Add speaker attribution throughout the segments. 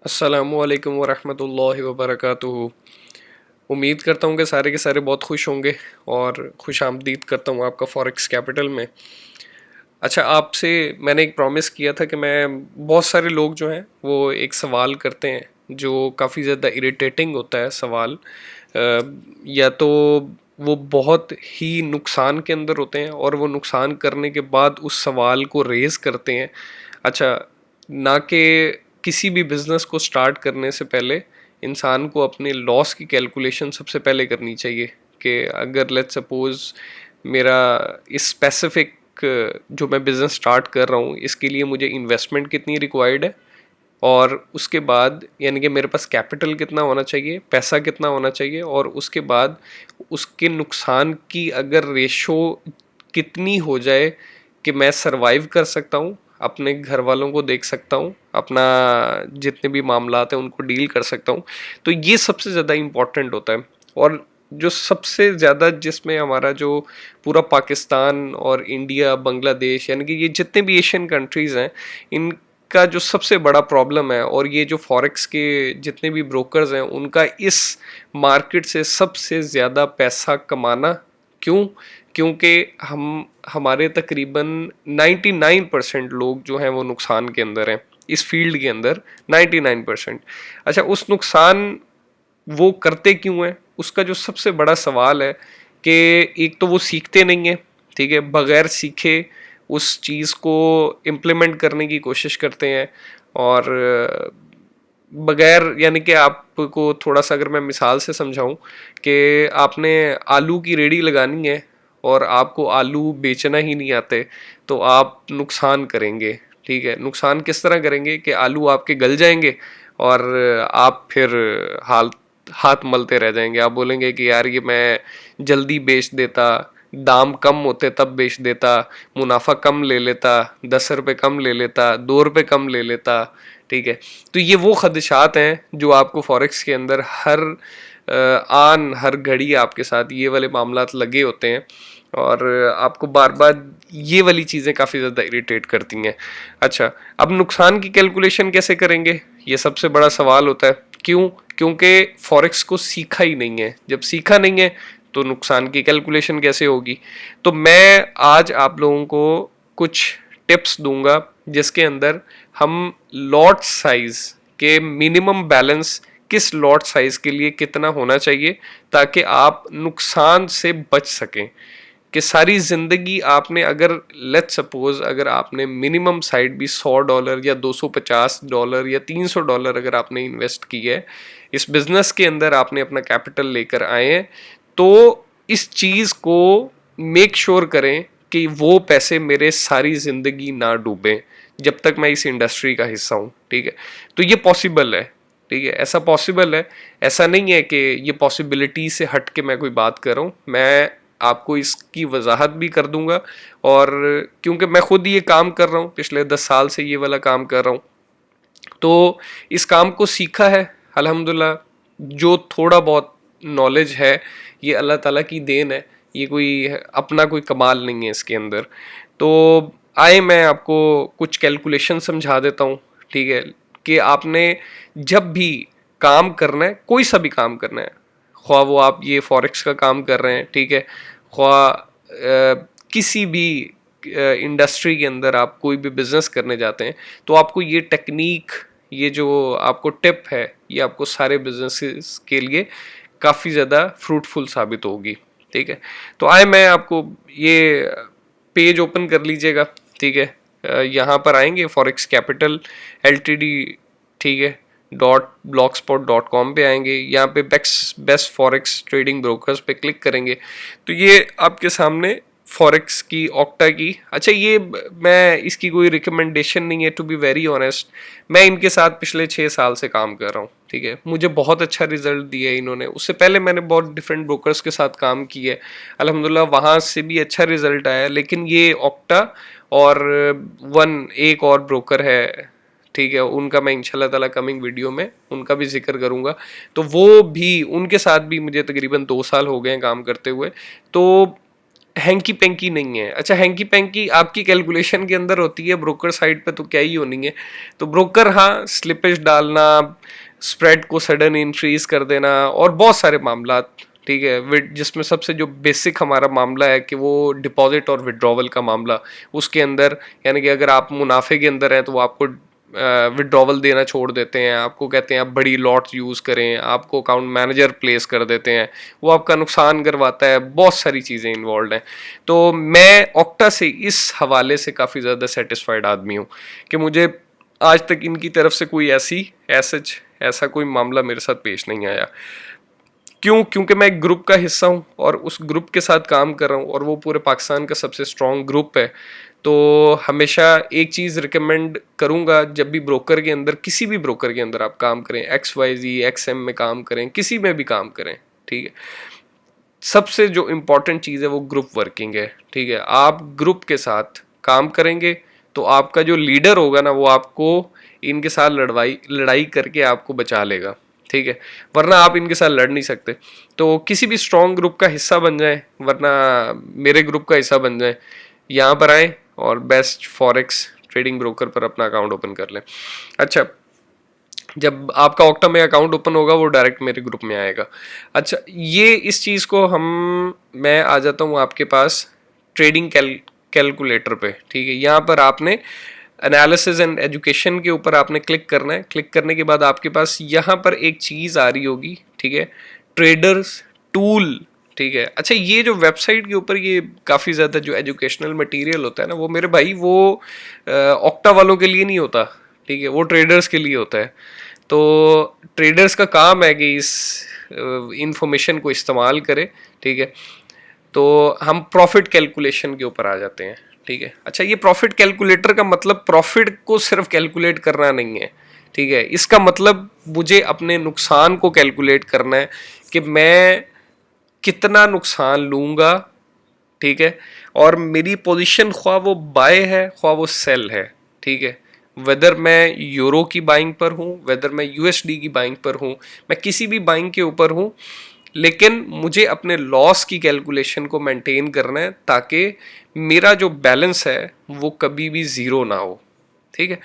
Speaker 1: अस्सलामुअलैकुम वरहमतुल्लाहि वबरकातुहू। उम्मीद करता हूँ कि सारे के सारे बहुत खुश होंगे और खुश आमदीद करता हूँ आपका फॉरेक्स कैपिटल में। अच्छा, आपसे मैंने एक प्रॉमिस किया था कि मैं बहुत सारे लोग जो हैं वो एक सवाल करते हैं जो काफ़ी ज़्यादा इरिटेटिंग होता है सवाल। या तो वो बहुत ही नुकसान के अंदर होते हैं और वो नुकसान करने के बाद उस सवाल को रेज़ करते हैं। अच्छा, ना कि किसी भी बिज़नेस को स्टार्ट करने से पहले इंसान को अपने लॉस की कैलकुलेशन सबसे पहले करनी चाहिए कि अगर लेट्स सपोज़ मेरा इस स्पेसिफिक जो मैं बिज़नेस स्टार्ट कर रहा हूँ इसके लिए मुझे इन्वेस्टमेंट कितनी रिक्वायर्ड है, और उसके बाद यानी कि मेरे पास कैपिटल कितना होना चाहिए, पैसा कितना होना चाहिए, और उसके बाद उसके नुकसान की अगर रेशो कितनी हो जाए कि मैं सरवाइव कर सकता हूँ, अपने घर वालों को देख सकता हूँ, अपना जितने भी मामलात हैं उनको डील कर सकता हूँ। तो ये सबसे ज़्यादा इम्पॉर्टेंट होता है। और जो सबसे ज़्यादा जिसमें हमारा जो पूरा पाकिस्तान और इंडिया, बांग्लादेश, यानी कि ये जितने भी एशियन कंट्रीज़ हैं, इनका जो सबसे बड़ा प्रॉब्लम है, और ये जो फॉरेक्स के जितने भी ब्रोकर्स हैं उनका इस मार्केट से सबसे ज़्यादा पैसा कमाना। क्यों? क्योंकि हमारे तकरीबन 99% लोग जो हैं वो नुकसान के अंदर हैं इस फील्ड के अंदर, 99%। अच्छा, उस नुकसान वो करते क्यों हैं, उसका जो सबसे बड़ा सवाल है कि एक तो वो सीखते नहीं है, ठीक है, बगैर सीखे उस चीज़ को इम्प्लीमेंट करने की कोशिश करते हैं। और बगैर यानी कि आपको थोड़ा सा अगर मैं मिसाल से समझाऊं कि आपने आलू की रेडी लगानी है और आपको आलू बेचना ही नहीं आते, तो आप नुकसान करेंगे। ठीक है, नुकसान किस तरह करेंगे कि आलू आपके गल जाएंगे और आप फिर हाल हाथ मलते रह जाएंगे। आप बोलेंगे कि यार ये मैं जल्दी बेच देता, दाम कम होते तब बेच देता, मुनाफा कम ले लेता, 10 रुपये कम ले लेता, 2 रुपये कम ले लेता। ठीक है, तो ये वो खदशात हैं जो आपको फॉरेक्स के अंदर हर घड़ी आपके साथ ये वाले मामलात लगे होते हैं, और आपको बार बार ये वाली चीज़ें काफ़ी ज़्यादा इरिटेट करती हैं। अच्छा, अब नुकसान की कैलकुलेशन कैसे करेंगे, ये सबसे बड़ा सवाल होता है। क्यों? क्योंकि फॉरेक्स को सीखा ही नहीं है। जब सीखा नहीं है तो नुकसान की कैलकुलेशन कैसे होगी? तो मैं आज आप लोगों को कुछ टिप्स दूंगा जिसके अंदर हम लॉट साइज के मिनिमम बैलेंस किस लॉट साइज के लिए कितना होना चाहिए ताकि आप नुकसान से बच सकें। कि सारी जिंदगी आपने अगर लेट्स सपोज अगर आपने मिनिमम साइड भी $100 या $250 या $300 अगर आपने इन्वेस्ट की है इस बिजनेस के अंदर, आपने अपना कैपिटल लेकर आए हैं, तो इस चीज को मेक श्योर करें कि वो पैसे मेरे सारी जिंदगी ना डूबें जब तक मैं इस इंडस्ट्री का हिस्सा हूं। ठीक है, तो ये पॉसिबल है। ठीक है, ऐसा पॉसिबल है। ऐसा नहीं है कि ये पॉसिबिलिटी से हट के मैं कोई बात कर रहा हूँ। मैं आपको इसकी वजाहत भी कर दूंगा, और क्योंकि मैं खुद ये काम कर रहा हूँ, पिछले 10 साल से ये वाला काम कर रहा हूँ, तो इस काम को सीखा है अल्हम्दुलिल्लाह। जो थोड़ा बहुत नॉलेज है ये अल्लाह ताला की देन है, ये कोई अपना कोई कमाल नहीं है इसके अंदर। तो आए मैं आपको कुछ कैलकुलेशन समझा देता हूँ। ठीक है, कि आपने जब भी काम करना है, कोई सा भी काम करना है, ख्वाह वो आप ये फॉरेक्स का काम कर रहे हैं, ठीक है, ख्वाह किसी भी इंडस्ट्री के अंदर आप कोई भी बिजनेस करने जाते हैं, तो आपको ये टेक्निक, ये जो आपको टिप है, ये आपको सारे बिजनेसेस के लिए काफ़ी ज़्यादा फ्रूटफुल साबित होगी। ठीक है, तो आए मैं आपको ये पेज ओपन कर लीजिएगा। ठीक है, यहाँ पर आएंगे फॉरेक्स कैपिटल एलटीडी, ठीक है, .blogspot.com पे आएंगे। यहाँ पे best best forex trading brokers पे क्लिक करेंगे तो ये आपके सामने फॉरेक्स की ऑक्टा की, अच्छा ये मैं इसकी कोई रिकमेंडेशन नहीं है, टू बी वेरी ऑनेस्ट। मैं इनके साथ पिछले 6 साल से काम कर रहा हूँ। ठीक है, मुझे बहुत अच्छा रिजल्ट दिया है इन्होंने। उससे पहले मैंने बहुत डिफरेंट ब्रोकर्स के साथ काम किया है, अल्हम्दुलिल्लाह वहाँ से भी अच्छा रिजल्ट आया। लेकिन ये ऑक्टा और एक और ब्रोकर है, ठीक है, उनका मैं इंशाल्लाह ताला कमिंग वीडियो में उनका भी जिक्र करूंगा। तो वो भी, उनके साथ भी मुझे तकरीबन 2 साल हो गए हैं काम करते हुए। तो हैंकी पैंकी नहीं है। अच्छा, हैंकी पैंकी आपकी कैलकुलेशन के अंदर होती है, ब्रोकर साइड पे तो क्या ही होनी है। तो ब्रोकर, हाँ, स्लिपेज डालना, स्प्रेड को सडन इंक्रीज कर देना और बहुत सारे मामला, ठीक है, जिसमें सबसे जो बेसिक हमारा मामला है कि वो डिपॉजिट और विड्रॉवल का मामला, उसके अंदर यानी कि अगर आप मुनाफे के अंदर हैं तो वो आपको विड्रॉवल देना छोड़ देते हैं, आपको कहते हैं आप बड़ी लॉट यूज़ करें, आपको अकाउंट मैनेजर प्लेस कर देते हैं, वो आपका नुकसान करवाता है, बहुत सारी चीज़ें इन्वॉल्व हैं। तो मैं ऑक्टा से इस हवाले से काफ़ी ज़्यादा सेटिस्फाइड आदमी हूँ कि मुझे आज तक इनकी तरफ से कोई ऐसा कोई मामला मेरे साथ पेश नहीं आया। क्यों? क्योंकि मैं एक ग्रुप का हिस्सा हूँ और उस ग्रुप के साथ काम कर रहा हूँ और वो पूरे पाकिस्तान का सबसे स्ट्रॉन्ग ग्रुप है। तो हमेशा एक चीज़ रिकमेंड करूँगा, जब भी ब्रोकर के अंदर, किसी भी ब्रोकर के अंदर आप काम करें, XYZ XM में काम करें, किसी में भी काम करें, ठीक है, सबसे जो इम्पोर्टेंट चीज़ है वो ग्रुप वर्किंग है। ठीक है, आप ग्रुप के साथ काम करेंगे तो आपका जो लीडर होगा ना, वो आपको इनके साथ लड़ाई करके आपको बचा लेगा। ठीक है, वरना आप इनके साथ लड़ नहीं सकते। तो किसी भी स्ट्रॉन्ग ग्रुप का हिस्सा बन जाए, वरना मेरे ग्रुप का हिस्सा बन जाए, यहाँ पर आए और बेस्ट फॉरेक्स ट्रेडिंग ब्रोकर पर अपना अकाउंट ओपन कर लें। अच्छा, जब आपका ऑक्टा में अकाउंट ओपन होगा वो डायरेक्ट मेरे ग्रुप में आएगा। अच्छा, ये इस चीज़ को मैं आ जाता हूँ आपके पास ट्रेडिंग कैलकुलेटर पे। ठीक है, यहाँ पर आपने एनालिसिस एंड एजुकेशन के ऊपर आपने क्लिक करना है। क्लिक करने के बाद आपके पास यहाँ पर एक चीज़ आ रही होगी, ठीक है, ट्रेडर्स टूल। ठीक है, अच्छा, ये जो वेबसाइट के ऊपर ये काफ़ी ज़्यादा जो एजुकेशनल मटेरियल होता है ना, वो मेरे भाई वो ऑक्टा वालों के लिए नहीं होता, ठीक है, वो ट्रेडर्स के लिए होता है। तो ट्रेडर्स का काम है कि इस इंफॉर्मेशन को इस्तेमाल करें। ठीक है, तो हम प्रॉफिट कैलकुलेशन के ऊपर आ जाते हैं। ठीक है, अच्छा, ये प्रॉफिट कैलकुलेटर का मतलब प्रॉफिट को सिर्फ कैलकुलेट करना नहीं है। ठीक है, इसका मतलब मुझे अपने नुकसान को कैलकुलेट करना है कि मैं कितना नुकसान लूँगा। ठीक है, और मेरी पोजीशन ख्वाह वो बाय है ख्वाह वो सेल है। ठीक है, वेदर मैं यूरो की बाइंग पर हूँ, वेदर मैं USD की बाइंग पर हूँ, मैं किसी भी बाइंग के ऊपर हूँ, लेकिन मुझे अपने लॉस की कैलकुलेशन को मेंटेन करना है ताकि मेरा जो बैलेंस है वो कभी भी ज़ीरो ना हो। ठीक है,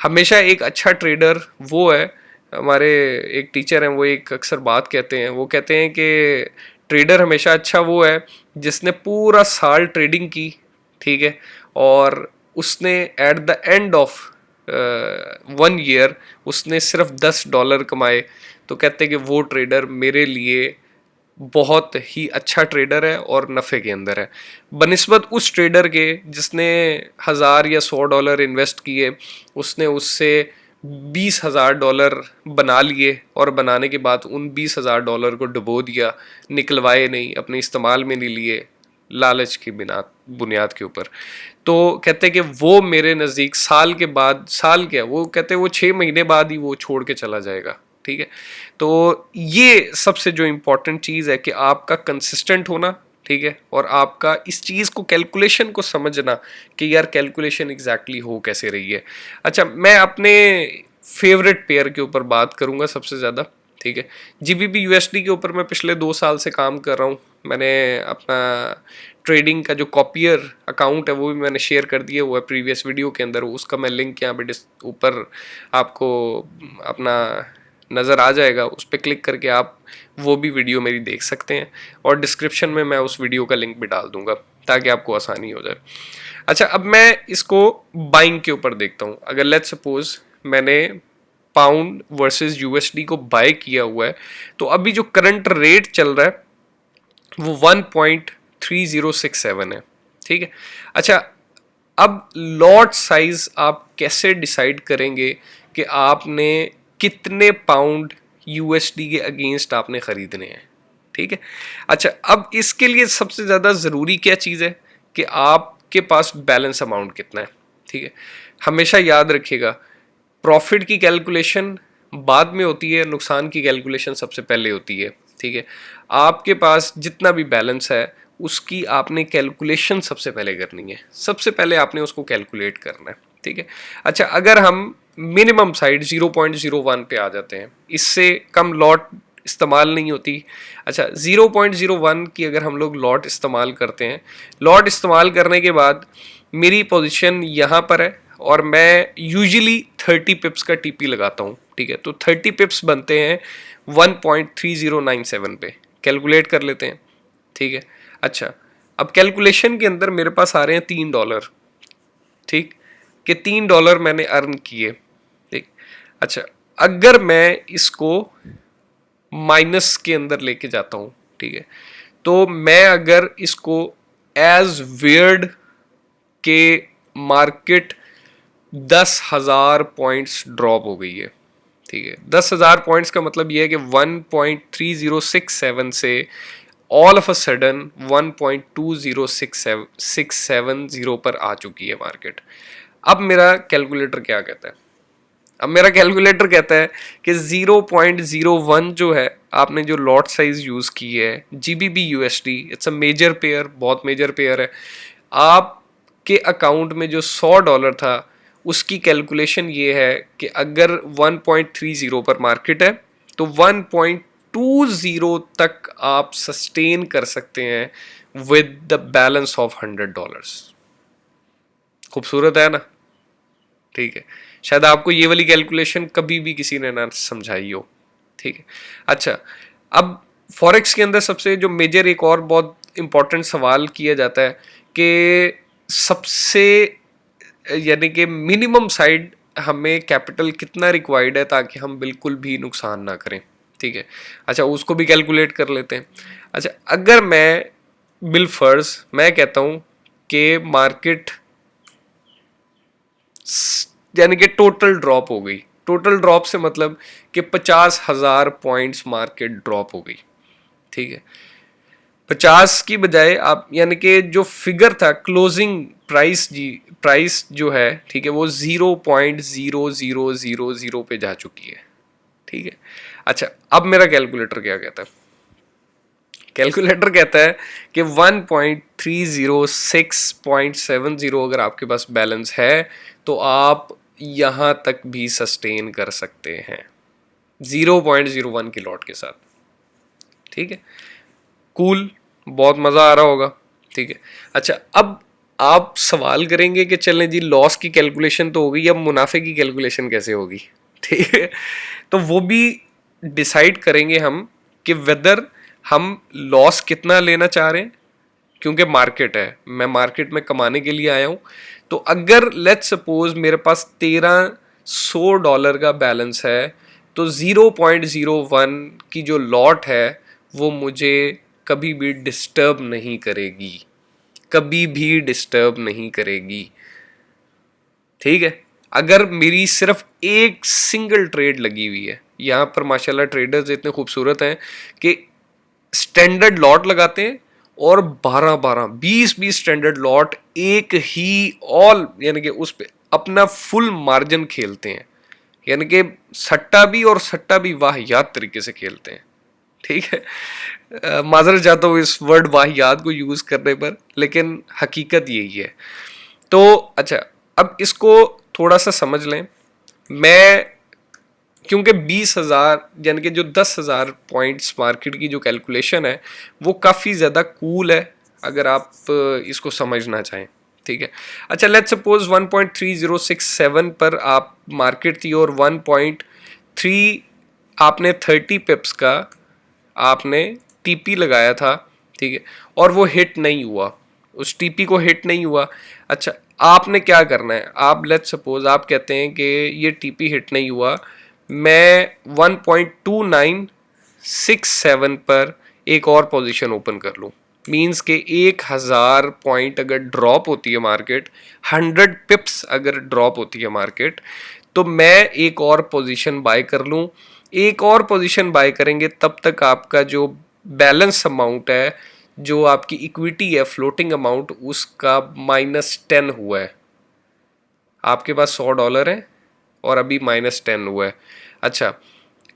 Speaker 1: हमेशा एक अच्छा ट्रेडर वो है, हमारे एक टीचर हैं, वो एक अक्सर बात कहते हैं, वो कहते हैं कि ट्रेडर हमेशा अच्छा वो है जिसने पूरा साल ट्रेडिंग की, ठीक है, और उसने at the end of 1 year उसने सिर्फ $10 कमाए। तो कहते हैं कि वो ट्रेडर मेरे लिए बहुत ही अच्छा ट्रेडर है और नफ़े के अंदर है, बनिस्बत उस ट्रेडर के जिसने 1000 या $100 इन्वेस्ट किए, उसने उससे $20,000 बना लिए और बनाने के बाद उन $20,000 को डुबो दिया, निकलवाए नहीं, अपने इस्तेमाल में नहीं लिए, लालच की बिना बुनियाद के ऊपर। तो कहते हैं कि वो मेरे नज़दीक साल के बाद, साल क्या, वो कहते हैं वो 6 महीने बाद ही वो छोड़ के चला जाएगा। ठीक है, तो ये सबसे जो इम्पोर्टेंट चीज़ है कि आपका कंसिस्टेंट होना, ठीक है, और आपका इस चीज़ को कैलकुलेशन को समझना कि यार कैलकुलेशन एग्जैक्टली हो कैसे रही है। अच्छा, मैं अपने फेवरेट पेयर के ऊपर बात करूंगा सबसे ज़्यादा। ठीक है, GBP USD के ऊपर मैं पिछले 2 साल से काम कर रहा हूँ। मैंने अपना ट्रेडिंग का जो कॉपियर अकाउंट है वो भी मैंने शेयर कर दिया हुआ है प्रीवियस वीडियो के अंदर, उसका मैं लिंक यहाँ पे ऊपर आपको अपना नज़र आ जाएगा, उस पर क्लिक करके आप वो भी वीडियो मेरी देख सकते हैं और डिस्क्रिप्शन में मैं उस वीडियो का लिंक भी डाल दूंगा ताकि आपको आसानी हो जाए। अच्छा, अब मैं इसको बाइंग के ऊपर देखता हूँ। अगर लेट्स सपोज मैंने पाउंड वर्सेस USD को बाय किया हुआ है, तो अभी जो करंट रेट चल रहा है वो 1.3067 है। ठीक है, अच्छा, अब लॉट साइज आप कैसे डिसाइड करेंगे कि आपने कितने पाउंड USD के अगेंस्ट आपने खरीदने हैं। ठीक है, अच्छा, अब इसके लिए सबसे ज़्यादा ज़रूरी क्या चीज़ है कि आपके पास बैलेंस अमाउंट कितना है। ठीक है, हमेशा याद रखिएगा, प्रॉफिट की कैलकुलेशन बाद में होती है, नुकसान की कैलकुलेशन सबसे पहले होती है। ठीक है, आपके पास जितना भी बैलेंस है उसकी आपने कैलकुलेशन सबसे पहले करनी है, सबसे पहले आपने उसको कैलकुलेट करना है। ठीक है, अच्छा, अगर हम मिनिमम साइड 0.01 पे आ जाते हैं, इससे कम लॉट इस्तेमाल नहीं होती। अच्छा 0.01 की अगर हम लोग लॉट इस्तेमाल करते हैं, लॉट इस्तेमाल करने के बाद मेरी पोजीशन यहाँ पर है और मैं यूजुअली 30 पिप्स का टीपी लगाता हूँ, ठीक है। तो 30 पिप्स बनते हैं 1.3097 पे, कैलकुलेट कर लेते हैं, ठीक है। अच्छा अब कैलकुलेशन के अंदर मेरे पास आ रहे हैं $3, ठीक, कि $3 मैंने अर्न किए, ठीक। अच्छा अगर मैं इसको माइनस के अंदर लेके जाता हूँ, ठीक है, तो मैं अगर इसको एज वियर्ड के मार्केट 10,000 पॉइंट्स ड्रॉप हो गई है, ठीक है। 10,000 पॉइंट्स का मतलब ये है कि 1.3067 से ऑल ऑफ अ सडन 1.2067 पर आ चुकी है मार्केट। अब मेरा कैलकुलेटर क्या कहता है? अब मेरा कैलकुलेटर कहता है कि 0.01 जो है, आपने जो लॉट साइज यूज की है GBP USD, it's a major pair, बहुत मेजर पेयर है। आपके अकाउंट में जो $100 था उसकी कैलकुलेशन ये है कि अगर 1.30 पर मार्केट है तो 1.20 तक आप सस्टेन कर सकते हैं विद द बैलेंस ऑफ $100। खूबसूरत है ना, ठीक है। शायद आपको ये वाली कैलकुलेशन कभी भी किसी ने ना समझाई हो, ठीक है। अच्छा अब फॉरेक्स के अंदर सबसे जो मेजर एक और बहुत इंपॉर्टेंट सवाल किया जाता है कि सबसे यानी कि मिनिमम साइड हमें कैपिटल कितना रिक्वायर्ड है ताकि हम बिल्कुल भी नुकसान ना करें, ठीक है। अच्छा उसको भी कैलकुलेट कर लेते हैं। अच्छा अगर मैं बिलफर्ज मैं कहता हूँ कि मार्केट यानी कि टोटल ड्रॉप हो गई, टोटल ड्रॉप से मतलब कि 50,000 पॉइंट्स मार्केट ड्रॉप हो गई, ठीक है। 50 की बजाय आप यानी कि जो फिगर था क्लोजिंग प्राइस जी, प्राइस जो है, ठीक है, वो 0.0000 पे जा चुकी है, ठीक है। अच्छा अब मेरा कैलकुलेटर क्या कहता है? कैलकुलेटर कहता है कि 1.306.70 अगर आपके पास बैलेंस है तो आप यहां तक भी सस्टेन कर सकते हैं 0.01 की लॉट के साथ, ठीक है। कूल, बहुत मजा आ रहा होगा, ठीक है। अच्छा अब आप सवाल करेंगे कि चलें जी लॉस की कैलकुलेशन तो हो गई, अब मुनाफे की कैलकुलेशन कैसे होगी, ठीक है। तो वो भी डिसाइड करेंगे हम कि वेदर हम लॉस कितना लेना चाह रहे हैं, क्योंकि मार्केट है, मैं मार्केट में कमाने के लिए आया हूं। तो अगर लेट्स सपोज मेरे पास $1300 का बैलेंस है तो 0.01 की जो लॉट है वो मुझे कभी भी डिस्टर्ब नहीं करेगी, कभी भी डिस्टर्ब नहीं करेगी, ठीक है। अगर मेरी सिर्फ एक सिंगल ट्रेड लगी हुई है, यहां पर माशाल्लाह ट्रेडर्स इतने खूबसूरत हैं कि स्टैंडर्ड लॉट लगाते हैं और 12-12 20-20 स्टैंडर्ड लॉट एक ही ऑल यानी कि उस पे अपना फुल मार्जिन खेलते हैं, यानी कि सट्टा भी और सट्टा भी वाहियात तरीके से खेलते हैं, ठीक है। माजरत चाहता हूँ इस वर्ड वाहियात को यूज करने पर, लेकिन हकीकत यही है। तो अच्छा अब इसको थोड़ा सा समझ लें। मैं क्योंकि 20,000 यानी कि जो 10,000 पॉइंट्स मार्केट की जो कैलकुलेशन है वो काफ़ी ज़्यादा कूल है अगर आप इसको समझना चाहें, ठीक है। अच्छा लेट्स सपोज 1.3067 पर आप मार्केट थी और 1.3 आपने 30 पिप्स का आपने टीपी लगाया था, ठीक है, और वो हिट नहीं हुआ, उस टीपी को हिट नहीं हुआ। अच्छा आपने क्या करना है, आप लेट्स सपोज आप कहते हैं कि ये टीपी हिट नहीं हुआ, मैं 1.2967 पर एक और पोजीशन ओपन कर लूँ, मीन्स के 1,000 पॉइंट अगर ड्रॉप होती है मार्केट, 100 पिप्स अगर ड्रॉप होती है मार्केट, तो मैं एक और पोजीशन बाय कर लूँ। एक और पोजीशन बाय करेंगे तब तक आपका जो बैलेंस अमाउंट है, जो आपकी इक्विटी है फ्लोटिंग अमाउंट, उसका -10 हुआ है। आपके पास $100 है और अभी -10 हुआ है। अच्छा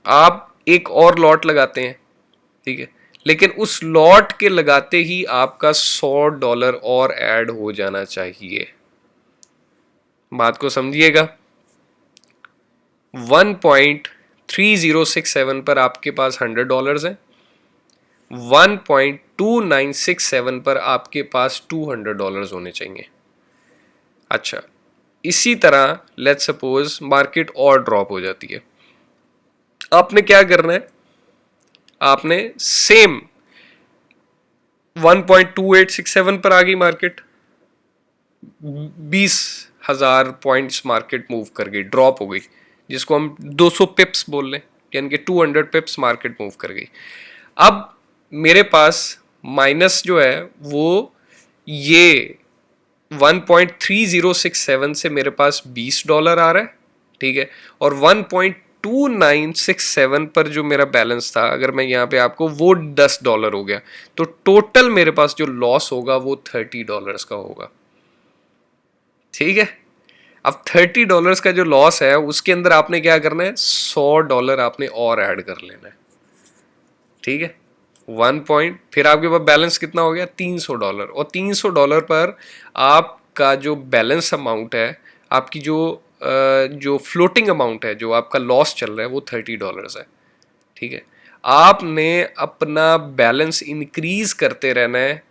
Speaker 1: आप एक और लॉट लगाते हैं, ठीक है, लेकिन उस लॉट के लगाते ही आपका $100 और ऐड हो जाना चाहिए। बात को समझिएगा, 1.3067 पर आपके पास $100 है, 1.2967 पर आपके पास $200 होने चाहिए। अच्छा, इसी तरह लेट्स सपोज मार्केट और ड्रॉप हो जाती है, आपने क्या करना है, आपने सेम 1.2867 पर आ गई मार्केट, 20,000 पॉइंट्स मार्केट मूव कर गई, ड्रॉप हो गई, जिसको हम 200 पिप्स बोल लें, यानी कि 200 पिप्स मार्केट मूव कर गई। अब मेरे पास माइनस जो है वो ये 1.3067 से मेरे पास $20 आ रहा है, ठीक है, और 1.2967 पर जो मेरा बैलेंस था, अगर मैं यहाँ पे आपको, वो $10 हो गया, तो टोटल मेरे पास जो लॉस होगा वो $30 का होगा। ठीक है, अब $30 का जो लॉस है उसके अंदर आपने क्या करना है, $100 आपने और ऐड कर लेना है। ठीक है, 1 पॉइंट, फिर आपके पास बैलेंस कितना हो गया, $300, और $300 पर आपका जो बैलेंस अमाउंट है, आपकी जो फ्लोटिंग अमाउंट है, जो आपका लॉस चल रहा है, वो $30 है। ठीक है, आपने अपना बैलेंस इंक्रीज करते रहना है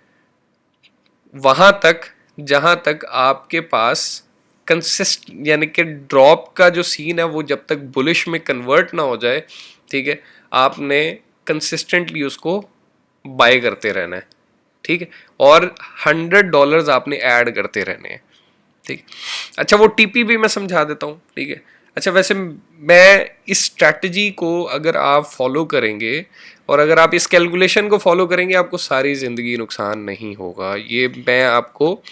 Speaker 1: वहां तक जहां तक आपके पास कंसिस्ट, यानी कि ड्रॉप का जो सीन है वो जब तक बुलिश में कन्वर्ट ना हो जाए, ठीक है, आपने कंसिस्टेंटली उसको बाय करते रहना है। ठीक है, और $100 आपने ऐड करते रहने हैं। ठीक, अच्छा वो टीपी भी मैं समझा देता हूँ। ठीक है, अच्छा वैसे मैं इस स्ट्रैटेजी को अगर आप फॉलो करेंगे और अगर आप इस कैलकुलेशन को फॉलो करेंगे, आपको सारी ज़िंदगी नुकसान नहीं होगा, ये मैं आपको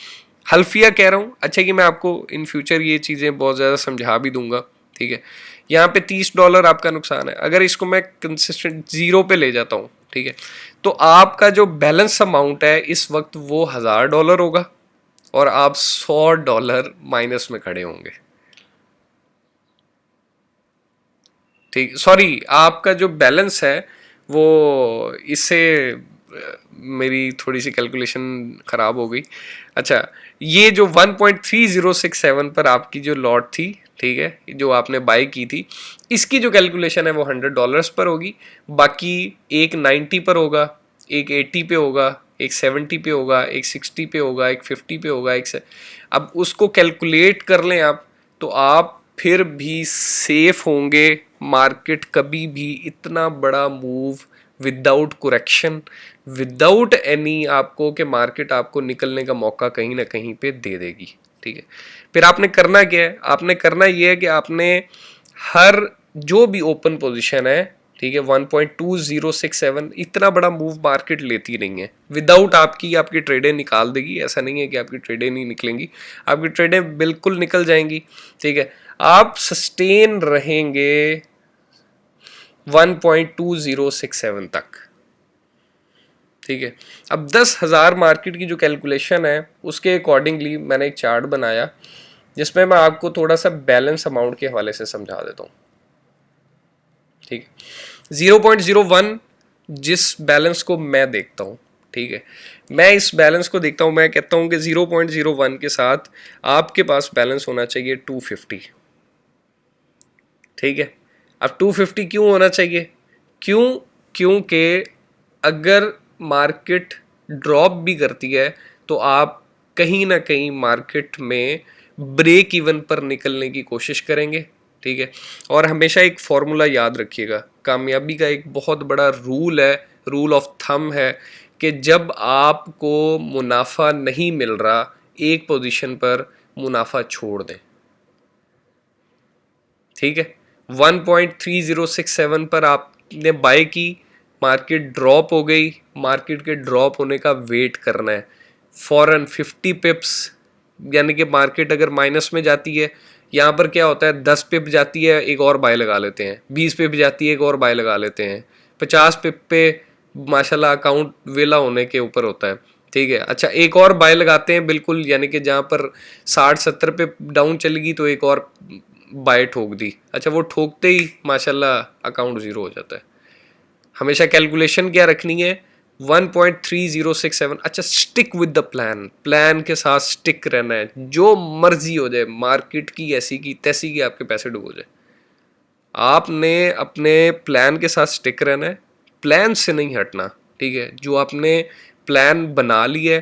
Speaker 1: हल्फिया कह रहा हूँ। अच्छा कि मैं आपको इन फ्यूचर ये चीज़ें बहुत ज़्यादा समझा भी दूंगा। ठीक है, यहाँ पे $30 आपका नुकसान है, अगर इसको मैं कंसिस्टेंट ज़ीरो पे ले जाता हूँ, ठीक है, तो आपका जो बैलेंस अमाउंट है इस वक्त वो $1000 होगा और आप $100 माइनस में खड़े होंगे। ठीक, सॉरी, आपका जो बैलेंस है वो इससे मेरी थोड़ी सी कैलकुलेशन ख़राब हो गई। अच्छा, ये जो 1.3067 पर आपकी जो लॉट थी, ठीक है, जो आपने बाय की थी, इसकी जो कैलकुलेशन है वो $100 पर होगी, बाकी एक 90 पर होगा, एक 80 पे होगा, एक 70 पे होगा, एक 60 पे होगा, एक 50 पे होगा, अब उसको कैलकुलेट कर लें आप, तो आप फिर भी सेफ होंगे। मार्केट कभी भी इतना बड़ा move without correction, without any आपको कि मार्केट आपको निकलने का मौका कहीं ना कहीं पे दे देगी। ठीक है, फिर आपने करना क्या है, आपने करना ये है कि आपने हर जो भी ओपन पोजीशन है, ठीक है, 1.2067, इतना बड़ा मूव मार्केट लेती नहीं है, विदाउट आपकी ट्रेडें निकाल देगी। ऐसा नहीं है कि आपकी ट्रेडें नहीं निकलेंगी, आपकी ट्रेडें बिल्कुल निकल जाएंगी। ठीक है, आप सस्टेन रहेंगे 1.2067 तक। ठीक है, अब 10,000 मार्केट की जो कैलकुलेशन है उसके अकॉर्डिंगली मैंने एक चार्ट बनाया जिसमें मैं आपको थोड़ा सा बैलेंस अमाउंट के हवाले से समझा देता हूँ। ठीक है, 0.01 जिस बैलेंस को मैं देखता हूँ, ठीक है, मैं इस बैलेंस को देखता हूँ, मैं कहता हूँ कि 0.01 के साथ आपके पास बैलेंस होना चाहिए 250। ठीक है, अब 250 क्यों होना चाहिए, क्योंकि अगर मार्केट ड्रॉप भी करती है तो आप कहीं ना कहीं मार्केट में ब्रेक इवन पर निकलने की कोशिश करेंगे। ठीक है, और हमेशा एक फॉर्मूला याद रखिएगा, कामयाबी का एक बहुत बड़ा रूल है, रूल ऑफ थंब है, कि जब आपको मुनाफा नहीं मिल रहा एक पोजीशन पर, मुनाफा छोड़ दें। ठीक है, 1.3067 पर आपने बाय की, मार्केट ड्रॉप हो गई, मार्केट के ड्रॉप होने का वेट करना है फॉरन 50 पिप्स, यानी कि मार्केट अगर माइनस में जाती है, यहाँ पर क्या होता है, 10 पिप जाती है एक और बाय लगा लेते हैं, 20 पिप जाती है एक और बाय लगा लेते हैं, 50 पिप पे माशाल्लाह अकाउंट वेला होने के ऊपर होता है। ठीक है, अच्छा एक और बाय लगाते हैं बिल्कुल, यानी कि जहाँ पर 60-70 पे डाउन चलेगी तो एक और बाय ठोक दी, अच्छा वो ठोकते ही माशाल्लाह अकाउंट ज़ीरो हो जाता है। हमेशा कैलकुलेशन क्या रखनी है, 1.3067। अच्छा, stick with the plan, plan के साथ स्टिक रहना है, जो मर्जी हो जाए, मार्केट की ऐसी की तैसी की आपके पैसे डूबो जाए, आपने अपने प्लान के साथ स्टिक रहना है, प्लान से नहीं हटना। ठीक है, जो आपने प्लान बना ली है,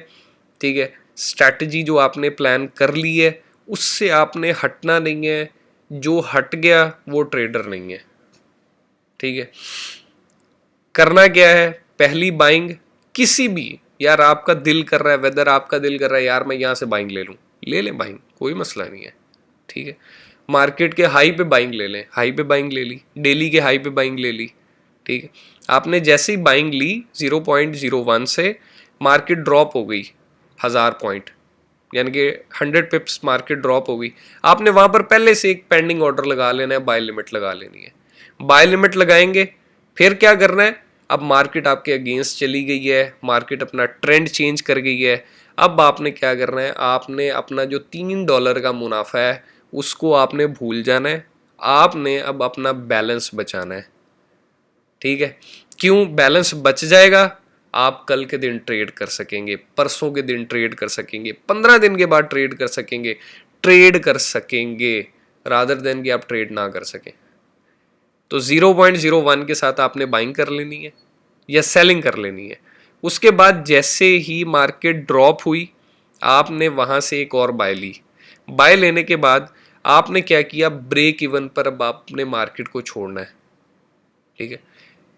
Speaker 1: ठीक है, स्ट्रैटेजी जो आपने प्लान कर ली है, उससे आपने हटना नहीं है। जो हट गया वो ट्रेडर नहीं है। ठीक है, करना क्या है, पहली बाइंग किसी भी, यार आपका दिल कर रहा है, वेदर आपका दिल कर रहा है यार मैं यहाँ से बाइंग ले लूँ, ले लें बाइंग, कोई मसला नहीं है। ठीक है, मार्केट के हाई पे बाइंग ले लें, हाई पे बाइंग ले ली, डेली के हाई पे बाइंग ले ली। ठीक है, आपने जैसे ही बाइंग ली 0.01 से मार्केट ड्रॉप हो गई 1000 पॉइंट, यानी कि 100 पिप्स मार्केट ड्रॉप हो गई, आपने वहां पर पहले से एक पेंडिंग ऑर्डर लगा लेना है, बाय लिमिट लगा लेनी है। बाय लिमिट लगाएंगे, फिर क्या करना है, अब मार्केट आपके अगेंस्ट चली गई है, मार्केट अपना ट्रेंड चेंज कर गई है। अब आपने क्या करना है, आपने अपना जो $3 का मुनाफा है उसको आपने भूल जाना है, आपने अब अपना बैलेंस बचाना है। ठीक है, क्यों बैलेंस बच जाएगा, आप कल के दिन ट्रेड कर सकेंगे, परसों के दिन ट्रेड कर सकेंगे, 15 दिन के बाद ट्रेड कर सकेंगे, ट्रेड कर सकेंगे, रादर देन कि आप ट्रेड ना कर सकें। तो 0.01 के साथ आपने बाइंग कर लेनी है या सेलिंग कर लेनी है। उसके बाद जैसे ही मार्केट ड्रॉप हुई, आपने वहां से एक और बाय ली, बाय लेने के बाद आपने क्या किया, ब्रेक इवन पर अब आपने मार्केट को छोड़ना है। ठीक है,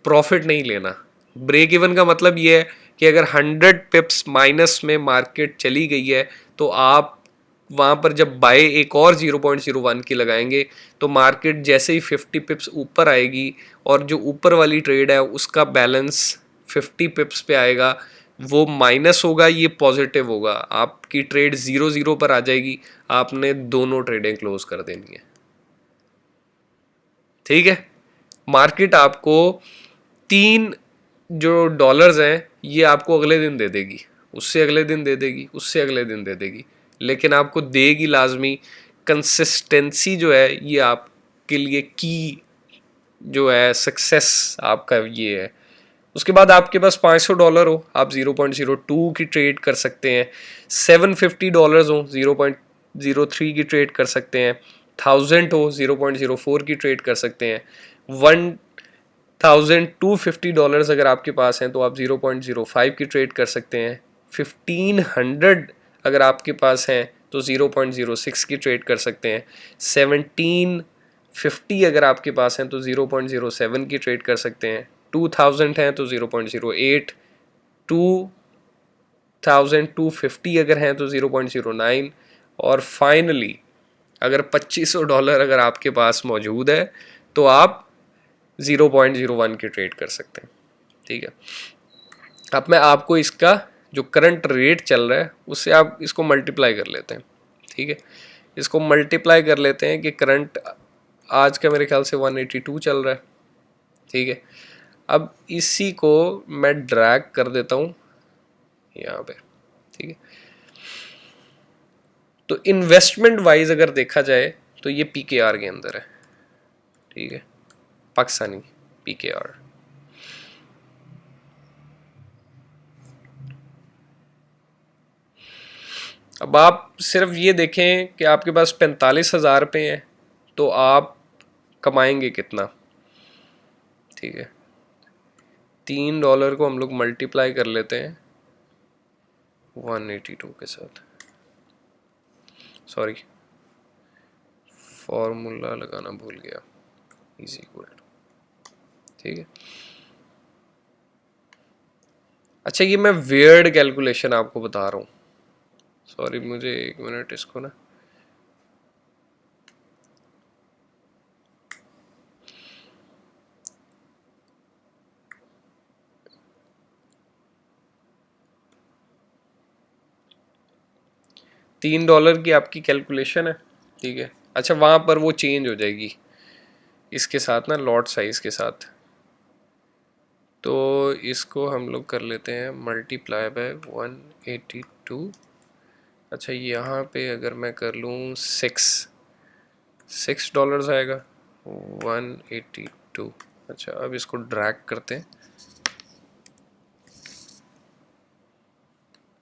Speaker 1: प्रॉफिट नहीं लेना। ब्रेक इवन का मतलब ये है कि अगर 100 पिप्स माइनस में मार्केट चली गई है तो आप वहां पर जब बाय एक और 0.01 की लगाएंगे तो मार्केट जैसे ही 50 पिप्स ऊपर आएगी और जो ऊपर वाली ट्रेड है उसका बैलेंस 50 पिप्स पे आएगा, वो माइनस होगा, ये पॉजिटिव होगा, आपकी ट्रेड 0-0 पर आ जाएगी, आपने दोनों ट्रेडें क्लोज कर देनी है। ठीक है, मार्केट आपको 3 जो डॉलर्स हैं ये आपको अगले दिन दे देगी, उससे अगले दिन दे देगी, उससे अगले दिन दे देगी, लेकिन आपको देगी लाजमी। कंसिस्टेंसी जो है ये आपके लिए की जो है सक्सेस आपका ये है। उसके बाद आपके पास $500 हो, आप 0.02 की ट्रेड कर सकते हैं। $750 हो, 0.03 की ट्रेड कर सकते हैं। 1000 हो, 0.04 की ट्रेड कर सकते हैं। 1250 अगर आपके पास हैं तो आप 0.05 की ट्रेड कर सकते हैं। 1500 अगर आपके पास हैं तो 0.06 की ट्रेड कर सकते हैं। 1750 अगर आपके पास हैं तो 0.07 की ट्रेड कर सकते हैं। 2000 हैं तो 0.08, 2250 अगर हैं तो 0.09, और फाइनली अगर $2500 अगर आपके पास मौजूद है तो आप 0.01 की ट्रेड कर सकते हैं। ठीक है, अब मैं आपको इसका जो करंट रेट चल रहा है उससे आप इसको मल्टीप्लाई कर लेते हैं। ठीक है, इसको मल्टीप्लाई कर लेते हैं कि करंट आज का मेरे ख्याल से 182 चल रहा है। ठीक है, अब इसी को मैं ड्रैग कर देता हूँ यहाँ पे। ठीक है, तो इन्वेस्टमेंट वाइज अगर देखा जाए तो ये पीकेआर के अंदर है। ठीक है, पाकिस्तानी पीकेआर। अब आप सिर्फ ये देखें कि आपके पास 45,000 रुपये हैं तो आप कमाएंगे कितना। ठीक है, $3 को हम लोग मल्टीप्लाई कर लेते हैं 182 के साथ, सॉरी फॉर्मूला लगाना भूल गया, इज इक्वल टू। ठीक है, अच्छा ये मैं वियर्ड कैलकुलेशन आपको बता रहा हूँ, सॉरी मुझे 1 मिनट इसको ना, $3 की आपकी कैलकुलेशन है। ठीक है, अच्छा वहाँ पर वो चेंज हो जाएगी इसके साथ ना, लॉट साइज के साथ, तो इसको हम लोग कर लेते हैं मल्टीप्लाई बाय 182। अच्छा यहाँ पे अगर मैं कर लूँ $6 आएगा 182। अच्छा अब इसको ड्रैग करते हैं,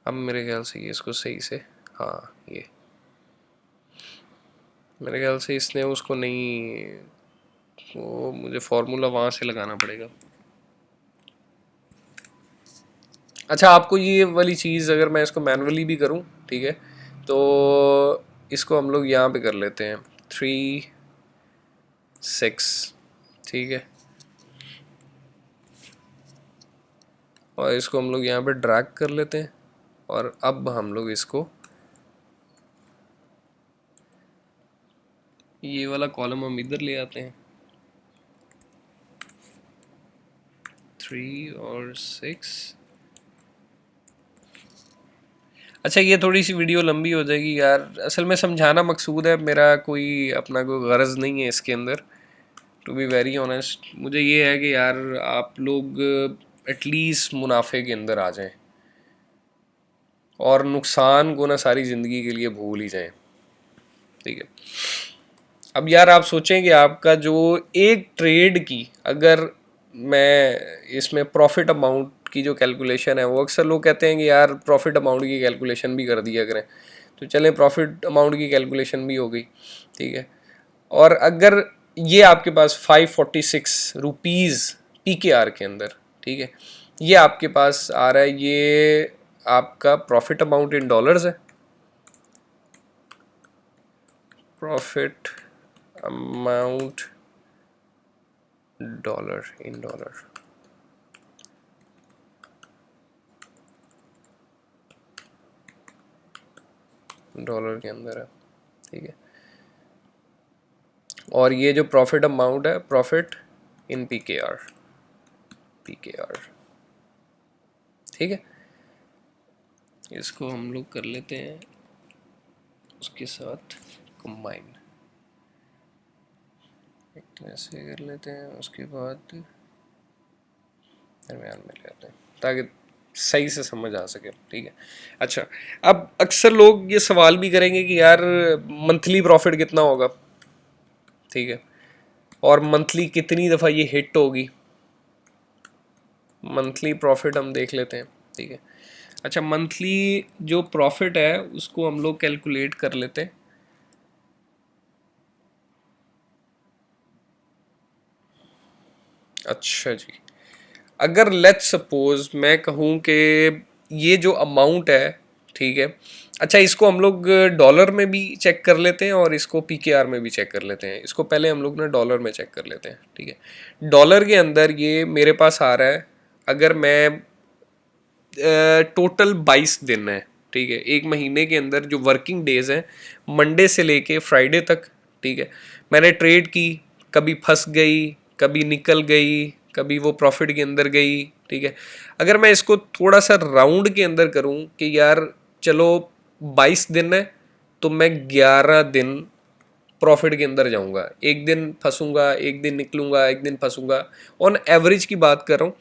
Speaker 1: अब मेरे ख्याल से ये इसको सही से, हाँ ये मेरे ख्याल से इसने उसको नहीं तो मुझे फॉर्मूला वहाँ से लगाना पड़ेगा। अच्छा, आपको ये वाली चीज़ अगर मैं इसको मैनुअली भी करूँ, ठीक है, तो इसको हम लोग यहाँ पे कर लेते हैं 3 6, ठीक है, और इसको हम लोग यहाँ पे ड्रैग कर लेते हैं, और अब हम लोग इसको ये वाला कॉलम हम इधर ले आते हैं, 3 और 6। अच्छा, ये थोड़ी सी वीडियो लंबी हो जाएगी यार, असल में समझाना मकसूद है मेरा, कोई अपना कोई गरज नहीं है इसके अंदर, टू बी वेरी ऑनेस्ट। मुझे ये है कि यार आप लोग एटलीस्ट मुनाफे के अंदर आ जाएं और नुकसान को ना सारी ज़िंदगी के लिए भूल ही जाएं, ठीक है। अब यार आप सोचें कि आपका जो एक ट्रेड की, अगर मैं इसमें प्रॉफिट अमाउंट की जो कैलकुलेशन है, वो अक्सर लोग कहते हैं कि यार प्रॉफिट अमाउंट की कैलकुलेशन भी कर दिया करें, तो चलें प्रॉफिट अमाउंट की कैलकुलेशन भी हो गई, ठीक है। और अगर ये आपके पास 546 रुपीज़ PKR के अंदर, ठीक है, ये आपके पास आ रहा है, ये आपका प्रॉफिट अमाउंट इन डॉलर्स है, profit amount dollar in dollar, dollar के अंदर है, ठीक है। और ये जो प्रॉफिट अमाउंट है, प्रॉफिट इन PKR, PKR, ठीक है। इसको हम लोग कर लेते हैं उसके साथ कंबाइन, एक तो ऐसे कर लेते हैं, उसके बाद दरम्यान में ले आते हैं ताकि सही से समझ आ सके, ठीक है। अच्छा, अब अक्सर लोग ये सवाल भी करेंगे कि यार मंथली प्रॉफिट कितना होगा, ठीक है, और मंथली कितनी दफ़ा ये हिट होगी। मंथली प्रॉफिट हम देख लेते हैं, ठीक है। अच्छा, मंथली जो प्रॉफिट है उसको हम लोग कैलकुलेट कर लेते हैं। अच्छा जी, अगर लेट्स सपोज मैं कहूँ कि ये जो अमाउंट है, ठीक है, अच्छा इसको हम लोग डॉलर में भी चेक कर लेते हैं और इसको PKR में भी चेक कर लेते हैं। इसको पहले हम लोग ना डॉलर में चेक कर लेते हैं, ठीक है। डॉलर के अंदर ये मेरे पास आ रहा है, अगर मैं टोटल 22 दिन है, ठीक है, एक महीने के अंदर जो वर्किंग डेज हैं मंडे से लेके फ्राइडे तक, ठीक है, मैंने ट्रेड की, कभी फंस गई, कभी निकल गई, कभी वो प्रॉफिट के अंदर गई, ठीक है। अगर मैं इसको थोड़ा सा राउंड के अंदर करूं कि यार चलो 22 दिन है, तो मैं 11 दिन प्रॉफिट के अंदर जाऊंगा, एक दिन फंसूंगा, एक दिन निकलूंगा, एक दिन फंसूंगा, ऑन एवरेज की बात कर रहा हूँ,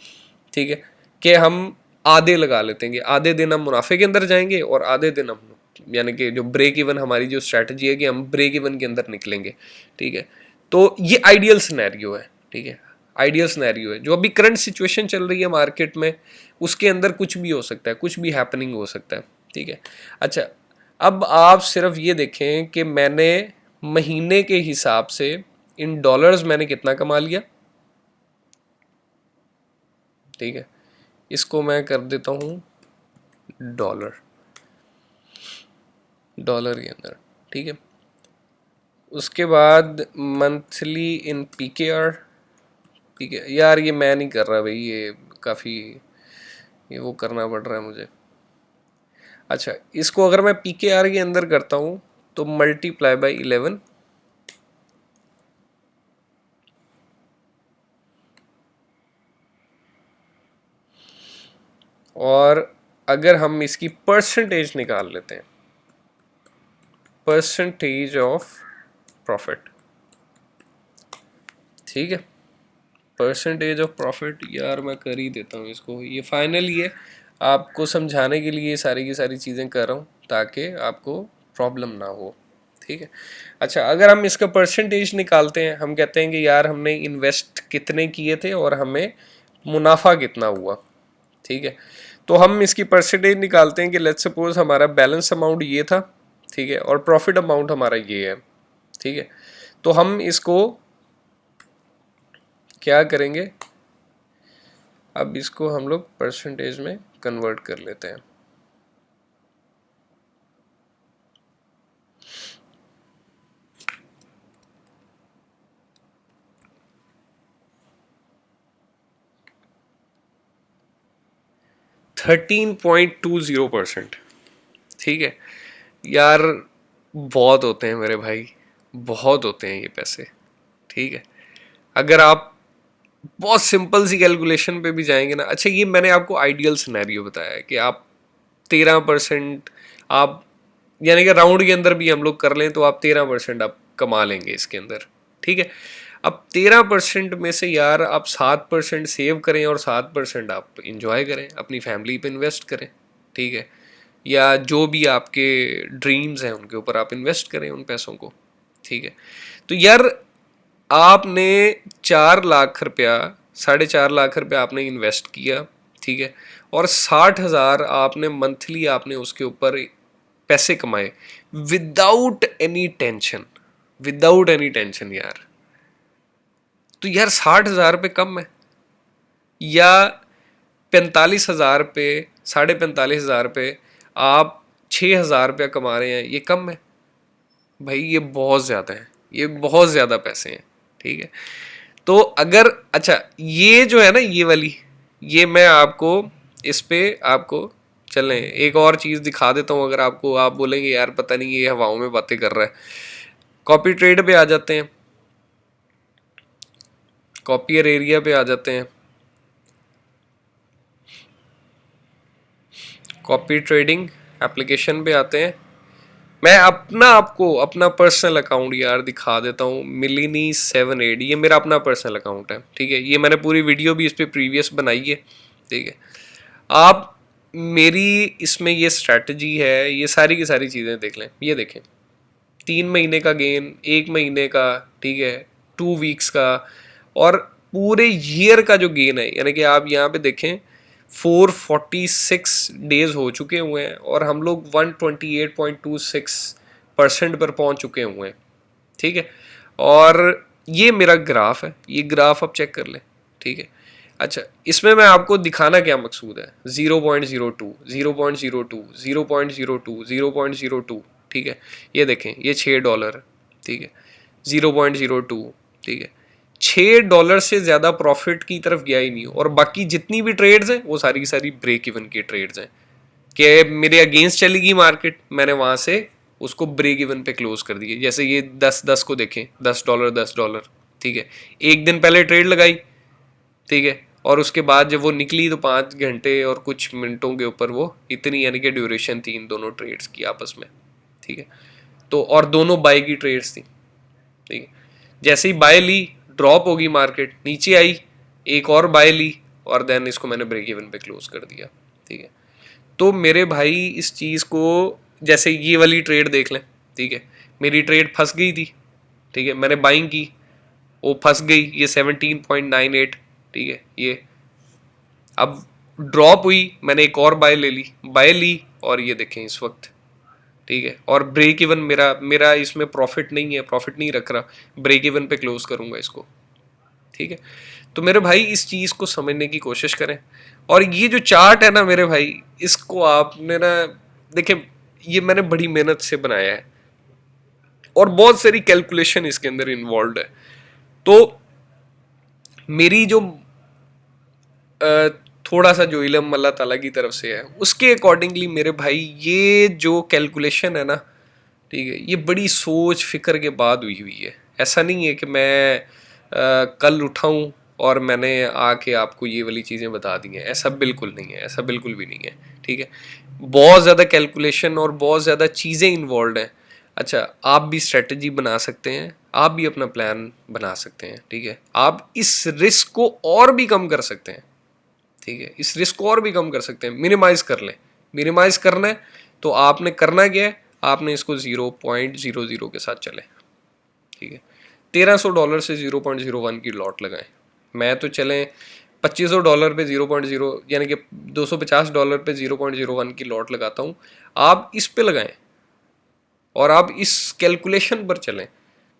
Speaker 1: ठीक है, कि हम आधे लगा लेते हैं कि आधे दिन हम मुनाफे के अंदर जाएंगे और आधे दिन हम, यानी कि जो ब्रेक इवन हमारी जो स्ट्रैटेजी है कि हम ब्रेक इवन के अंदर निकलेंगे, ठीक है। तो ये आइडियल सिनेरियो है, ठीक है, आइडियल सिनेरियो है। जो अभी करंट सिचुएशन चल रही है मार्केट में, उसके अंदर कुछ भी हो सकता है, कुछ भी हैपनिंग हो सकता है, ठीक है। अच्छा, अब आप सिर्फ ये देखें कि मैंने महीने के हिसाब से इन डॉलर्स मैंने कितना कमा लिया, ठीक है। इसको मैं कर देता हूँ डॉलर, डॉलर के अंदर, ठीक है। उसके बाद मंथली इन PKR, ठीक है। यार ये मैं नहीं कर रहा भाई, ये काफ़ी ये वो करना पड़ रहा है मुझे। अच्छा, इसको अगर मैं PKR के अंदर करता हूँ तो मल्टीप्लाई बाई 11, और अगर हम इसकी परसेंटेज निकाल लेते हैं, परसेंटेज ऑफ प्रॉफिट, ठीक है, परसेंटेज ऑफ प्रॉफिट, यार मैं कर ही देता हूँ इसको, ये फाइनली है, आपको समझाने के लिए सारी की सारी चीज़ें कर रहा हूँ ताकि आपको प्रॉब्लम ना हो, ठीक है। अच्छा, अगर हम इसका परसेंटेज निकालते हैं, हम कहते हैं कि यार हमने इन्वेस्ट कितने किए थे और हमें मुनाफा कितना हुआ, ठीक है। तो हम इसकी परसेंटेज निकालते हैं कि लेट्स सपोज हमारा बैलेंस अमाउंट ये था, ठीक है, और प्रॉफिट अमाउंट हमारा ये है, ठीक है। तो हम इसको क्या करेंगे, अब इसको हम लोग परसेंटेज में कन्वर्ट कर लेते हैं। $13.20%। ठीक है यार, बहुत होते हैं मेरे भाई, बहुत होते हैं ये पैसे। ठीक है, अगर आप बहुत सिंपल सी कैलकुलेशन पे भी जाएंगे ना, अच्छा ये मैंने आपको आइडियल सिनेरियो बताया है कि आप 13%, आप यानी कि राउंड के अंदर भी हम लोग कर लें तो आप 13% आप कमा लेंगे इसके अंदर। ठीक है, अब 13% में से यार आप 7% सेव करें और 7% आप इंजॉय करें, अपनी फैमिली पे इन्वेस्ट करें। ठीक है, या जो भी आपके ड्रीम्स हैं उनके ऊपर आप इन्वेस्ट करें उन पैसों को। ठीक है, तो यार आपने 4 लाख रुपया, 4.5 लाख रुपया आपने इन्वेस्ट किया। ठीक है, और 60,000 आपने मंथली आपने उसके ऊपर पैसे कमाए without any tension, without any tension यार। तो यार 60,000 रुपये कम है, या 45,000 पे, 45,500 पे आप 6,000 रुपया कमा रहे हैं, ये कम है भाई, ये बहुत ज़्यादा है, ये बहुत ज़्यादा पैसे हैं। ठीक है, तो अगर अच्छा ये जो है ना ये वाली, ये मैं आपको इस पे आपको चलें एक और चीज़ दिखा देता हूँ, अगर आपको, आप बोलेंगे यार पता नहीं ये हवाओं में बातें कर रहा है। कॉपी ट्रेड पे आ जाते हैं, कॉपियर एरिया पे आ जाते हैं, कॉपी ट्रेडिंग एप्लीकेशन पे आते हैं। मैं अपना आपको अपना पर्सनल अकाउंट यार दिखा देता हूँ, मिलिनी78, ये मेरा अपना पर्सनल अकाउंट है। ठीक है, ये मैंने पूरी वीडियो भी इस पर प्रीवियस बनाई है। ठीक है, आप मेरी इसमें ये स्ट्रैटेजी है, ये सारी की सारी चीज़ें देख लें, ये देखें 3 महीने का गेन, 1 महीने का, ठीक है, 2 वीक्स का, और पूरे ईयर का जो गेन है, यानी कि आप यहाँ पे देखें 446 डेज हो चुके हुए हैं और हम लोग 128.26% पर पहुँच चुके हुए हैं। ठीक है, और ये मेरा ग्राफ है, ये ग्राफ आप चेक कर लें। ठीक है, अच्छा इसमें मैं आपको दिखाना क्या मकसूद है, 0.02, 0.02, 0.02, 0.02। ठीक है, ये देखें ये $6। ठीक है, 0.02। ठीक है, $6 से ज़्यादा प्रॉफिट की तरफ गया ही नहीं, और बाकी जितनी भी ट्रेड्स हैं वो सारी की सारी ब्रेक इवन की ट्रेड्स हैं कि मेरे अगेंस्ट चली गई मार्केट, मैंने वहाँ से उसको ब्रेक इवन पे क्लोज कर दिए। जैसे ये 10 को देखें, $10, $10। ठीक है, एक दिन पहले ट्रेड लगाई, ठीक है, और उसके बाद जब वो निकली तो 5 घंटे और कुछ मिनटों के ऊपर वो इतनी, यानी कि ड्यूरेशन थी इन दोनों ट्रेड्स की आपस में। ठीक है, तो और दोनों बाय की ट्रेड्स थी। ठीक है, जैसे ही बाय ली ड्रॉप होगी मार्केट, नीचे आई एक और बाय ली और देन इसको मैंने ब्रेक इवन पे क्लोज कर दिया। ठीक है, तो मेरे भाई इस चीज़ को, जैसे ये वाली ट्रेड देख लें। ठीक है, मेरी ट्रेड फंस गई थी। ठीक है, मैंने बाइंग की, वो फंस गई, ये 17.98। ठीक है, ये अब ड्रॉप हुई, मैंने एक और बाय ली और ये देखें इस वक्त। ठीक है, और ब्रेक इवन मेरा मेरा इसमें प्रॉफिट नहीं है, प्रॉफिट नहीं रख रहा, ब्रेक इवन पे क्लोज करूंगा इसको। ठीक है, तो मेरे भाई इस चीज़ को समझने की कोशिश करें। और ये जो चार्ट है ना मेरे भाई, इसको आपने ना देखें, ये मैंने बड़ी मेहनत से बनाया है और बहुत सारी कैलकुलेशन इसके अंदर इन्वॉल्व है। तो मेरी जो थोड़ा सा जो इल्म अल्लाह ताला की तरफ से है उसके अकॉर्डिंगली मेरे भाई ये जो कैलकुलेशन है ना, ठीक है, ये बड़ी सोच फिक्र के बाद हुई हुई है। ऐसा नहीं है कि मैं कल उठाऊं और मैंने आके आपको ये वाली चीज़ें बता दी हैं, ऐसा बिल्कुल नहीं है, ऐसा बिल्कुल भी नहीं है। ठीक है, बहुत ज़्यादा कैलकुलेशन और बहुत ज़्यादा चीज़ें इन्वॉल्व हैं। अच्छा, आप भी स्ट्रेटजी बना सकते हैं, आप भी अपना प्लान बना सकते हैं। ठीक है, आप इस रिस्क को और भी कम कर सकते हैं। ठीक है, इस रिस्क को और भी कम कर सकते हैं, मिनिमाइज कर लें। मिनिमाइज करना है तो आपने करना क्या है, आपने इसको 0.00 के साथ चले। ठीक है, $1300 से 0.01 की लॉट लगाएं। मैं तो चलें $2500 पे 0.0 यानी कि $250 पे 0.01 की लॉट लगाता हूँ। आप इस पे लगाएं और आप इस कैलकुलेशन पर चलें।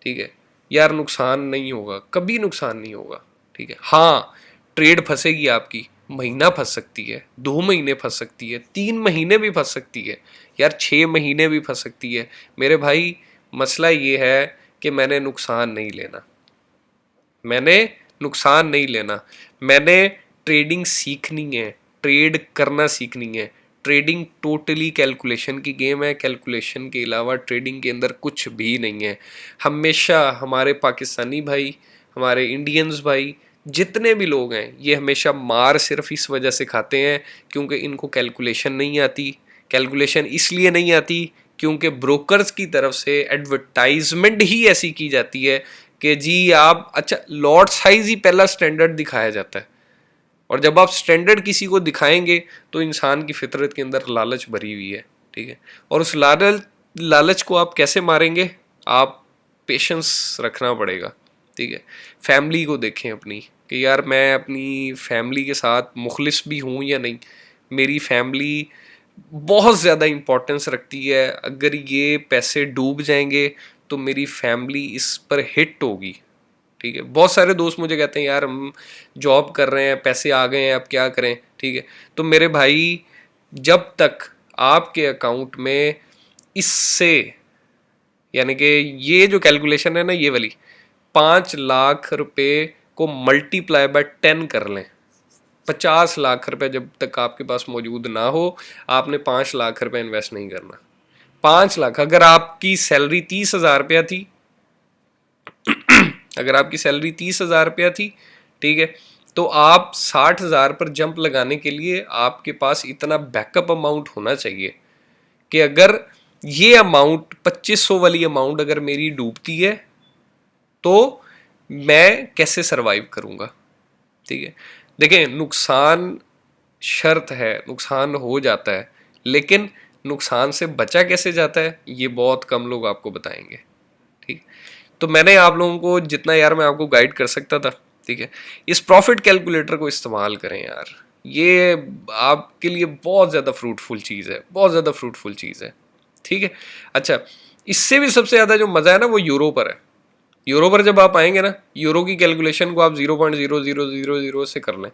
Speaker 1: ठीक है यार, नुकसान नहीं होगा, कभी नुकसान नहीं होगा। ठीक है। हाँ, ट्रेड फंसेगी आपकी, महीना फंस सकती है, 2 महीने फंस सकती है, 3 महीने भी फंस सकती है यार, 6 महीने भी फंस सकती है मेरे भाई। मसला ये है कि मैंने नुकसान नहीं लेना, मैंने नुकसान नहीं लेना, मैंने ट्रेडिंग सीखनी है, ट्रेड करना सीखनी है। ट्रेडिंग टोटली कैलकुलेशन की गेम है, कैलकुलेशन के अलावा ट्रेडिंग के अंदर कुछ भी नहीं है। हमेशा हमारे पाकिस्तानी भाई, हमारे इंडियंस भाई, जितने भी लोग हैं, ये हमेशा मार सिर्फ इस वजह से खाते हैं क्योंकि इनको कैलकुलेशन नहीं आती। कैलकुलेशन इसलिए नहीं आती क्योंकि ब्रोकर्स की तरफ से एडवर्टाइजमेंट ही ऐसी की जाती है कि जी आप, अच्छा लॉट साइज ही पहला स्टैंडर्ड दिखाया जाता है, और जब आप स्टैंडर्ड किसी को दिखाएंगे तो इंसान की फितरत के अंदर लालच भरी हुई है, ठीक है। और उस लालच को आप कैसे मारेंगे? आप पेशेंस रखना पड़ेगा, ठीक है। फैमिली को देखें अपनी, कि यार मैं अपनी फैमिली के साथ मुखलिस भी हूँ या नहीं। मेरी फैमिली बहुत ज़्यादा इम्पोर्टेंस रखती है, अगर ये पैसे डूब जाएंगे तो मेरी फैमिली इस पर हिट होगी, ठीक है। बहुत सारे दोस्त मुझे कहते हैं यार हम जॉब कर रहे हैं, पैसे आ गए हैं, अब क्या करें, ठीक है। तो मेरे भाई, जब तक आपके अकाउंट में इससे, यानी कि ये जो कैलकुलेशन है ना, ये वाली 5 लाख रुपए को मल्टीप्लाई बाय 10 कर लें। 50 लाख रुपए जब तक आपके पास मौजूद ना हो, आपने 5 लाख रुपए इन्वेस्ट नहीं करना। 5 लाख, अगर आपकी सैलरी 30,000 रुपया थी, अगर आपकी सैलरी 30,000 रुपया थी, ठीक है, तो आप 60,000 पर जंप लगाने के लिए आपके पास इतना बैकअप अमाउंट होना चाहिए कि अगर ये अमाउंट 2500 वाली अमाउंट अगर मेरी डूबती है तो मैं कैसे सरवाइव करूंगा, ठीक है। देखें, नुकसान शर्त है, नुकसान हो जाता है, लेकिन नुकसान से बचा कैसे जाता है ये बहुत कम लोग आपको बताएंगे, ठीक। तो मैंने आप लोगों को जितना यार मैं आपको गाइड कर सकता था, ठीक है, इस प्रॉफिट कैलकुलेटर को इस्तेमाल करें यार, ये आपके लिए बहुत ज़्यादा फ्रूटफुल चीज़ है, बहुत ज़्यादा फ्रूटफुल चीज़ है, ठीक है। अच्छा, इससे भी सबसे ज़्यादा जो मज़ा है ना वो यूरो पर है। यूरो पर जब आप आएंगे ना, यूरो की कैलकुलेशन को आप 0.0000 से कर लें,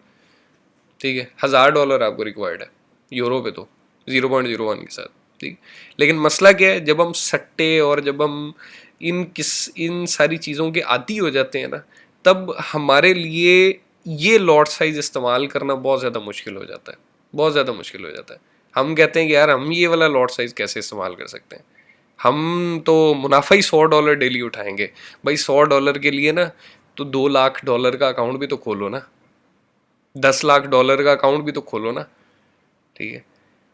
Speaker 1: ठीक है। $1000 आपको रिक्वायर्ड है यूरो पे, तो 0.01 के साथ, ठीक। लेकिन मसला क्या है, जब हम सट्टे और जब हम इन सारी चीज़ों के आदी हो जाते हैं ना, तब हमारे लिए ये लॉट साइज इस्तेमाल करना बहुत ज़्यादा मुश्किल हो जाता है, बहुत ज़्यादा मुश्किल हो जाता है। हम कहते हैं कि यार हम ये वाला लॉट साइज कैसे इस्तेमाल कर सकते हैं, हम तो मुनाफा ही $100 डेली उठाएंगे। भाई $100 के लिए ना तो $2 लाख का अकाउंट भी तो खोलो ना, $10 लाख का अकाउंट भी तो खोलो ना, ठीक है।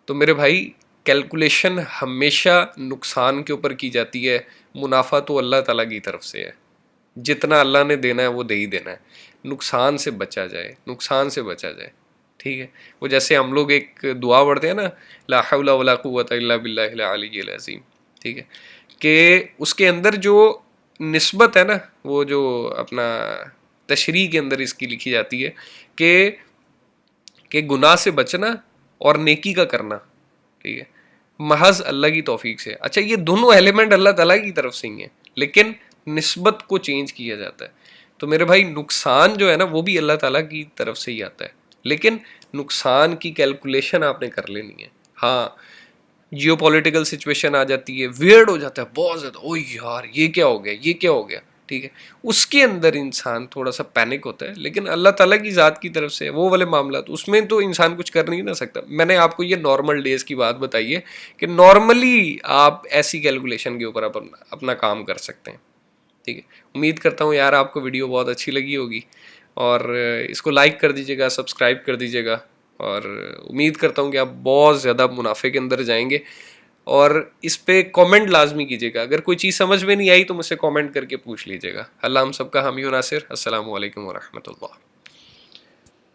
Speaker 1: तो मेरे भाई, कैलकुलेशन हमेशा नुकसान के ऊपर की जाती है, मुनाफा तो अल्लाह ताला की तरफ से है, जितना अल्लाह ने देना है वो दे ही देना है। नुकसान से बचा जाए, नुकसान से बचा जाए, ठीक है। वो जैसे हम लोग एक दुआ पढ़ते हैं ना, ला हौला वला कुव्वता इल्ला बिल्लाहिल अलिय्यिल अज़ीम, ठीक है, कि उसके अंदर जो निस्बत है ना, वो जो अपना तशरीह के अंदर इसकी लिखी जाती है कि गुनाह से बचना और नेकी का करना, ठीक है, महज अल्लाह की तौफीक से। अच्छा, ये दोनों एलिमेंट अल्लाह ताला की तरफ से ही हैं, लेकिन निस्बत को चेंज किया जाता है। तो मेरे भाई, नुकसान जो है ना वो भी अल्लाह ताला की तरफ से ही आता है, लेकिन नुकसान की कैलकुलेशन आपने कर लेनी है। हाँ, जियोपॉलिटिकल सिचुएशन आ जाती है, वियर्ड हो जाता है बहुत ज़्यादा, ओ यार ये क्या हो गया, ये क्या हो गया, ठीक है, उसके अंदर इंसान थोड़ा सा पैनिक होता है, लेकिन अल्लाह ताला की ज़ात की तरफ से वो वाले मामला तो उसमें तो इंसान कुछ कर नहीं ना सकता। मैंने आपको ये नॉर्मल डेज़ की बात बताई है कि नॉर्मली आप ऐसी कैलकुलेशन के ऊपर अपना काम कर सकते हैं, ठीक है। उम्मीद करता हूँ यार आपको वीडियो बहुत अच्छी लगी होगी, और इसको लाइक कर दीजिएगा, सब्सक्राइब कर दीजिएगा, और उम्मीद करता हूँ कि आप बहुत ज़्यादा मुनाफे के अंदर जाएंगे। और इस पे कमेंट लाजमी कीजिएगा, अगर कोई चीज़ समझ में नहीं आई तो मुझसे कमेंट करके पूछ लीजिएगा। अल्लाह हम सबका हामी व नासिर। अस्सलामु अलैकुम व रहमतुल्लाह।